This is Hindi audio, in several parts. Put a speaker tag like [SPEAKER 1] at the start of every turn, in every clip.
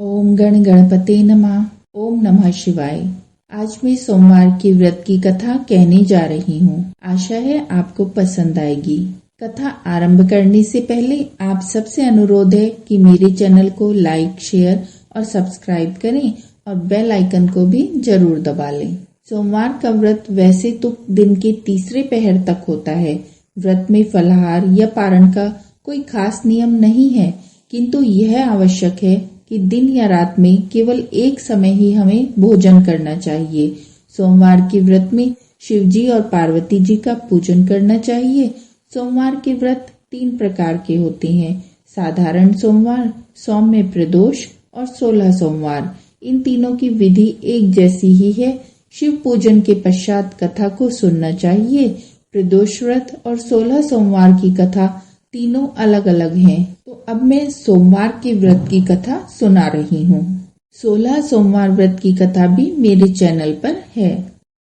[SPEAKER 1] ओम गण गणपते नमः। ओम नमः शिवाय। आज मैं सोमवार की व्रत की कथा कहने जा रही हूँ। आशा है आपको पसंद आएगी। कथा आरंभ करने से पहले आप सबसे अनुरोध है कि मेरे चैनल को लाइक, शेयर और सब्सक्राइब करें और बेल आइकन को भी जरूर दबा लें। सोमवार का व्रत वैसे तो दिन के तीसरे पहर तक होता है। व्रत में फलाहार या पारण का कोई खास नियम नहीं है, किंतु यह आवश्यक है कि दिन या रात में केवल एक समय ही हमें भोजन करना चाहिए। सोमवार के व्रत में शिव जी और पार्वती जी का पूजन करना चाहिए। सोमवार के व्रत 3 प्रकार के होते हैं: साधारण सोमवार, सौम्य प्रदोष और 16 सोमवार। इन तीनों की विधि एक जैसी ही है। शिव पूजन के पश्चात कथा को सुनना चाहिए। प्रदोष व्रत और 16 सोमवार की कथा तीनों अलग अलग हैं। तो अब मैं सोमवार के व्रत की कथा सुना रही हूँ। 16 सोमवार व्रत की कथा भी मेरे चैनल पर है।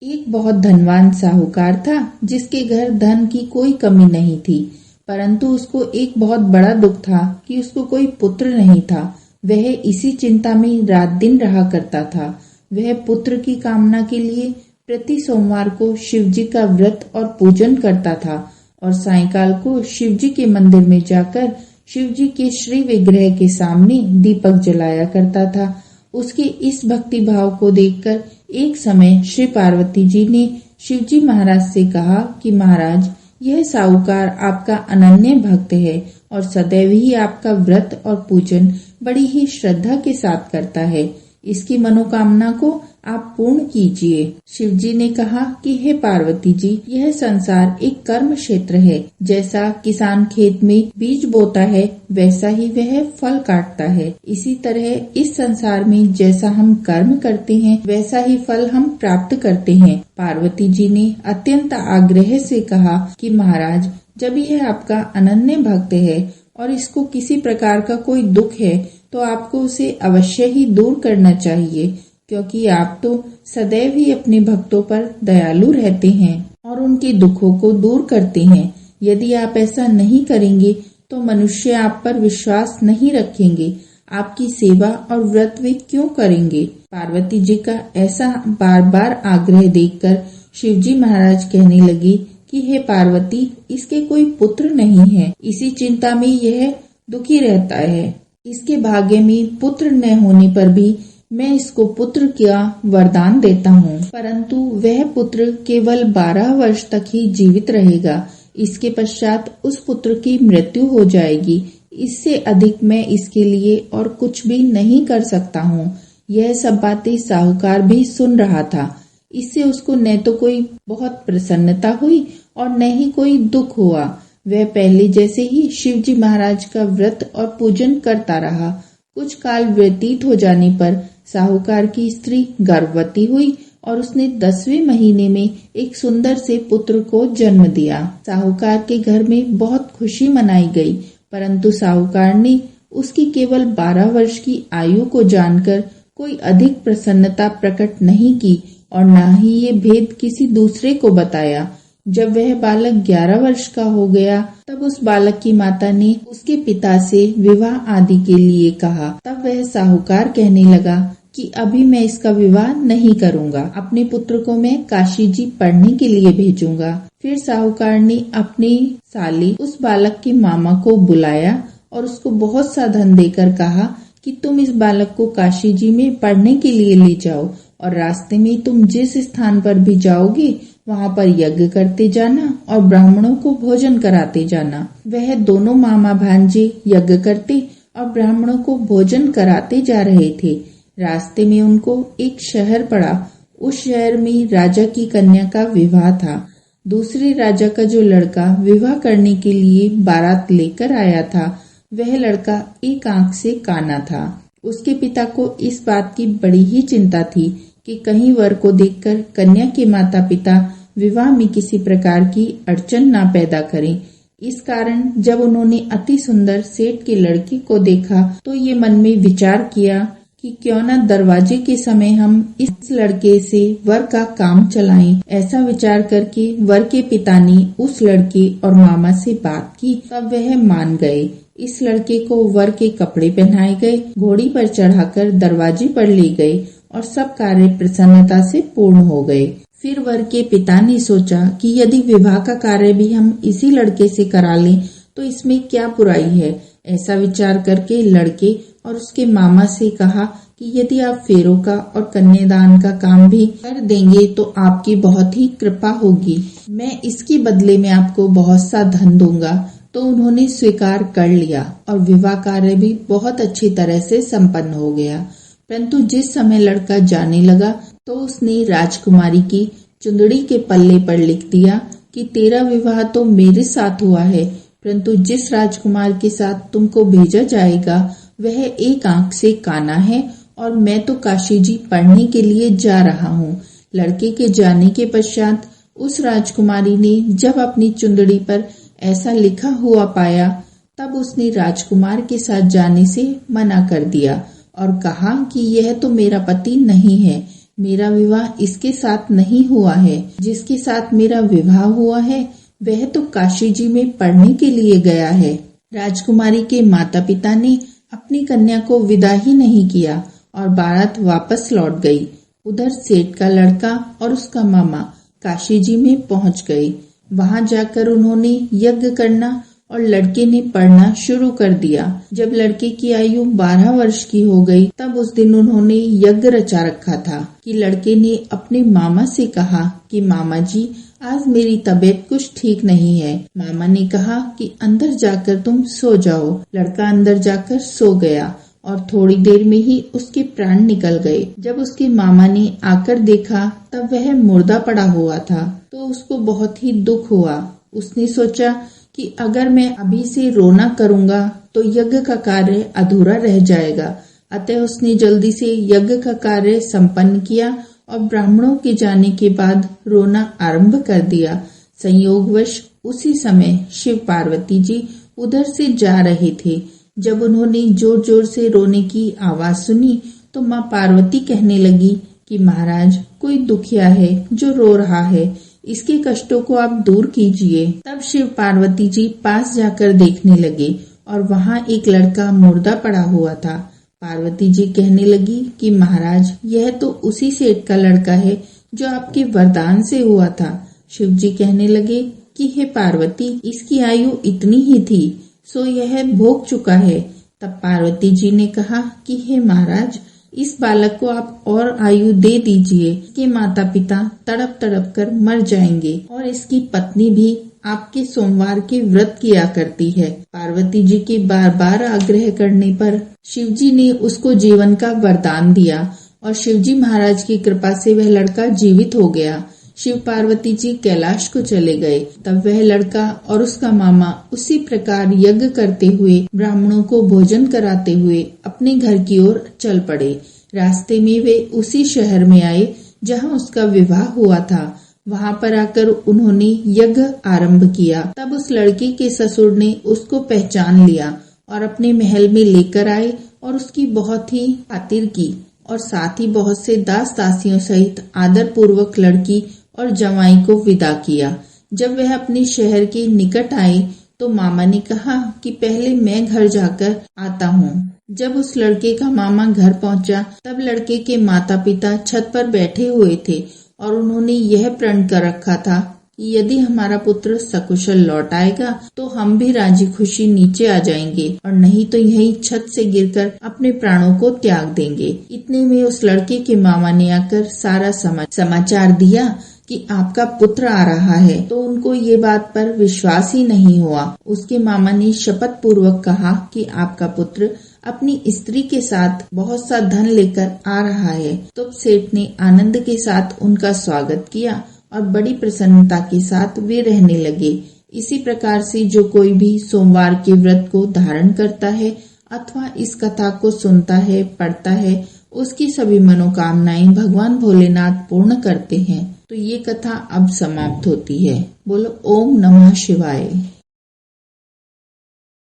[SPEAKER 1] एक बहुत धनवान साहूकार था, जिसके घर धन की कोई कमी नहीं थी, परंतु उसको एक बहुत बड़ा दुख था कि उसको कोई पुत्र नहीं था। वह इसी चिंता में रात दिन रहा करता था। वह पुत्र की कामना के लिए प्रति सोमवार को शिव जी का व्रत और पूजन करता था और सायंकाल को शिव जी के मंदिर में जाकर शिव जी के श्री विग्रह के सामने दीपक जलाया करता था। उसके इस भक्ति भाव को देखकर एक समय श्री पार्वती जी ने शिव जी महाराज से कहा कि महाराज, यह साहूकार आपका अनन्य भक्त है और सदैव ही आपका व्रत और पूजन बड़ी ही श्रद्धा के साथ करता है। इसकी मनोकामना को आप पूर्ण कीजिए। शिव जी ने कहा कि हे पार्वती जी, यह संसार एक कर्म क्षेत्र है। जैसा किसान खेत में बीज बोता है, वैसा ही वह फल काटता है। इसी तरह इस संसार में जैसा हम कर्म करते हैं, वैसा ही फल हम प्राप्त करते हैं। पार्वती जी ने अत्यंत आग्रह से कहा कि महाराज, जब यह आपका अनन्य भक्त है और इसको किसी प्रकार का कोई दुख है, तो आपको उसे अवश्य ही दूर करना चाहिए, क्योंकि आप तो सदैव ही अपने भक्तों पर दयालु रहते हैं और उनके दुखों को दूर करते हैं। यदि आप ऐसा नहीं करेंगे तो मनुष्य आप पर विश्वास नहीं रखेंगे। आपकी सेवा और व्रत वे क्यों करेंगे? पार्वती जी का ऐसा बार बार आग्रह देखकर शिव जी महाराज कहने लगे कि हे पार्वती, इसके कोई पुत्र नहीं है। इसी चिंता में यह दुखी रहता है। इसके भाग्य में पुत्र न होने पर भी मैं इसको पुत्र का वरदान देता हूँ, परंतु वह पुत्र केवल 12 वर्ष तक ही जीवित रहेगा। इसके पश्चात उस पुत्र की मृत्यु हो जाएगी। इससे अधिक मैं इसके लिए और कुछ भी नहीं कर सकता हूँ। यह सब बातें साहूकार भी सुन रहा था। इससे उसको न तो कोई बहुत प्रसन्नता हुई और न ही कोई दुख हुआ। वह पहले जैसे ही शिव जी महाराज का व्रत और पूजन करता रहा। कुछ काल व्यतीत हो जाने पर साहूकार की स्त्री गर्भवती हुई और उसने 10वें महीने में एक सुंदर से पुत्र को जन्म दिया। साहूकार के घर में बहुत खुशी मनाई गई, परंतु साहूकार ने उसकी केवल 12 वर्ष की आयु को जानकर कोई अधिक प्रसन्नता प्रकट नहीं की और न ही ये भेद किसी दूसरे को बताया। जब वह बालक 11 वर्ष का हो गया, तब उस बालक की माता ने उसके पिता से विवाह आदि के लिए कहा। तब वह साहूकार कहने लगा कि अभी मैं इसका विवाह नहीं करूंगा। अपने पुत्र को मैं काशी जी पढ़ने के लिए भेजूंगा। फिर साहूकार ने अपने साले उस बालक के मामा को बुलाया और उसको बहुत सा धन देकर कहा कि तुम इस बालक को काशी जी में पढ़ने के लिए ले जाओ और रास्ते में तुम जिस स्थान पर भी जाओगे, वहाँ पर यज्ञ करते जाना और ब्राह्मणों को भोजन कराते जाना। वह दोनों मामा भांजे यज्ञ करते और ब्राह्मणों को भोजन कराते जा रहे थे। रास्ते में उनको एक शहर पड़ा। उस शहर में राजा की कन्या का विवाह था। दूसरे राजा का जो लड़का विवाह करने के लिए बारात लेकर आया था, वह लड़का एक आंख से काना था। उसके पिता को इस बात की बड़ी ही चिंता थी कि कहीं वर को देखकर कन्या के माता पिता विवाह में किसी प्रकार की अड़चन ना पैदा करें। इस कारण जब उन्होंने अति सुंदर सेठ के लड़की को देखा, तो ये मन में विचार किया कि क्यों न दरवाजे के समय हम इस लड़के से वर का काम चलाएं। ऐसा विचार करके वर के पिता ने उस लड़के और मामा से बात की। तब वह मान गए। इस लड़के को वर के कपड़े पहनाए गए, घोड़ी पर चढ़ाकर दरवाजे पर ले गए और सब कार्य प्रसन्नता से पूर्ण हो गए। फिर वर के पिता ने सोचा कि यदि विवाह का कार्य भी हम इसी लड़के से करा लें तो इसमें क्या बुराई है। ऐसा विचार करके लड़के और उसके मामा से कहा कि यदि आप फेरों का और कन्यादान का काम भी कर देंगे तो आपकी बहुत ही कृपा होगी। मैं इसके बदले में आपको बहुत सा धन दूंगा। तो उन्होंने स्वीकार कर लिया और विवाह कार्य भी बहुत अच्छी तरह से संपन्न हो गया। परंतु जिस समय लड़का जाने लगा तो उसने राजकुमारी की चुंदड़ी के पल्ले पर लिख दिया कि तेरा विवाह तो मेरे साथ हुआ है, परंतु जिस राजकुमार के साथ तुमको भेजा जाएगा वह एक आंख से काना है और मैं तो काशी जी पढ़ने के लिए जा रहा हूँ। लड़के के जाने के पश्चात उस राजकुमारी ने जब अपनी चुंदड़ी पर ऐसा लिखा हुआ पाया तब उसने राजकुमार के साथ जाने से मना कर दिया और कहा कि यह तो मेरा पति नहीं है, मेरा विवाह इसके साथ नहीं हुआ है। जिसके साथ मेरा विवाह हुआ है वह तो काशी जी में पढ़ने के लिए गया है। राजकुमारी के माता पिता ने अपनी कन्या को विदा ही नहीं किया और बारात वापस लौट गई। उधर सेठ का लड़का और उसका मामा काशी जी में पहुंच गए। वहां जाकर उन्होंने यज्ञ करना और लड़के ने पढ़ना शुरू कर दिया। जब लड़के की आयु 12 वर्ष की हो गई तब उस दिन उन्होंने यज्ञ रचा रखा था कि लड़के ने अपने मामा से कहा कि मामा जी आज मेरी तबीयत कुछ ठीक नहीं है। मामा ने कहा कि अंदर जाकर तुम सो जाओ। लड़का अंदर जाकर सो गया और थोड़ी देर में ही उसके प्राण निकल गए। जब उसके मामा ने आकर देखा तब वह मुर्दा पड़ा हुआ था तो उसको बहुत ही दुख हुआ। उसने सोचा कि अगर मैं अभी से रोना करूंगा तो यज्ञ का कार्य अधूरा रह जाएगा। अतः उसने जल्दी से यज्ञ का कार्य संपन्न किया और ब्राह्मणों के जाने के बाद रोना आरंभ कर दिया। संयोगवश उसी समय शिव पार्वती जी उधर से जा रहे थे। जब उन्होंने जोर जोर से रोने की आवाज सुनी तो माँ पार्वती कहने लगी कि महाराज कोई दुखिया है जो रो रहा है, इसके कष्टों को आप दूर कीजिए। तब शिव पार्वती जी पास जाकर देखने लगे और वहाँ एक लड़का मुर्दा पड़ा हुआ था। पार्वती जी कहने लगी कि महाराज यह तो उसी सेठ का लड़का है जो आपके वरदान से हुआ था। शिव जी कहने लगे कि हे पार्वती इसकी आयु इतनी ही थी सो यह भोग चुका है। तब पार्वती जी ने कहा कि हे महाराज इस बालक को आप और आयु दे दीजिए। इसके माता पिता तड़प तड़प कर मर जाएंगे और इसकी पत्नी भी आपके सोमवार के व्रत किया करती है। पार्वती जी के बार बार आग्रह करने पर शिवजी ने उसको जीवन का वरदान दिया और शिवजी महाराज की कृपा से वह लड़का जीवित हो गया। शिव पार्वती जी कैलाश को चले गए। तब वह लड़का और उसका मामा उसी प्रकार यज्ञ करते हुए ब्राह्मणों को भोजन कराते हुए अपने घर की ओर चल पड़े। रास्ते में वे उसी शहर में आए जहां उसका विवाह हुआ था। वहां पर आकर उन्होंने यज्ञ आरंभ किया। तब उस लड़के के ससुर ने उसको पहचान लिया और अपने महल में लेकर आए और उसकी बहुत ही खातिर की और साथ ही बहुत से दास दासियों सहित आदर पूर्वक लड़की और जवाई को विदा किया। जब वह अपने शहर के निकट आए तो मामा ने कहा कि पहले मैं घर जाकर आता हूँ। जब उस लड़के का मामा घर पहुँचा तब लड़के के माता पिता छत पर बैठे हुए थे और उन्होंने यह प्रण कर रखा था कि यदि हमारा पुत्र सकुशल लौट आएगा तो हम भी राजी खुशी नीचे आ जाएंगे और नहीं तो यहीं छत से गिरकर अपने प्राणों को त्याग देंगे। इतने में उस लड़के के मामा ने आकर सारा समाचार दिया कि आपका पुत्र आ रहा है। तो उनको ये बात पर विश्वास ही नहीं हुआ। उसके मामा ने शपथ पूर्वक कहा कि आपका पुत्र अपनी स्त्री के साथ बहुत सा धन लेकर आ रहा है। तो सेठ ने आनंद के साथ उनका स्वागत किया और बड़ी प्रसन्नता के साथ वे रहने लगे। इसी प्रकार से जो कोई भी सोमवार के व्रत को धारण करता है अथवा इस कथा को सुनता है, पढ़ता है, उसकी सभी मनोकामनाएं भगवान भोलेनाथ पूर्ण करते हैं। तो ये कथा अब समाप्त होती है। बोलो ओम नमः शिवाय।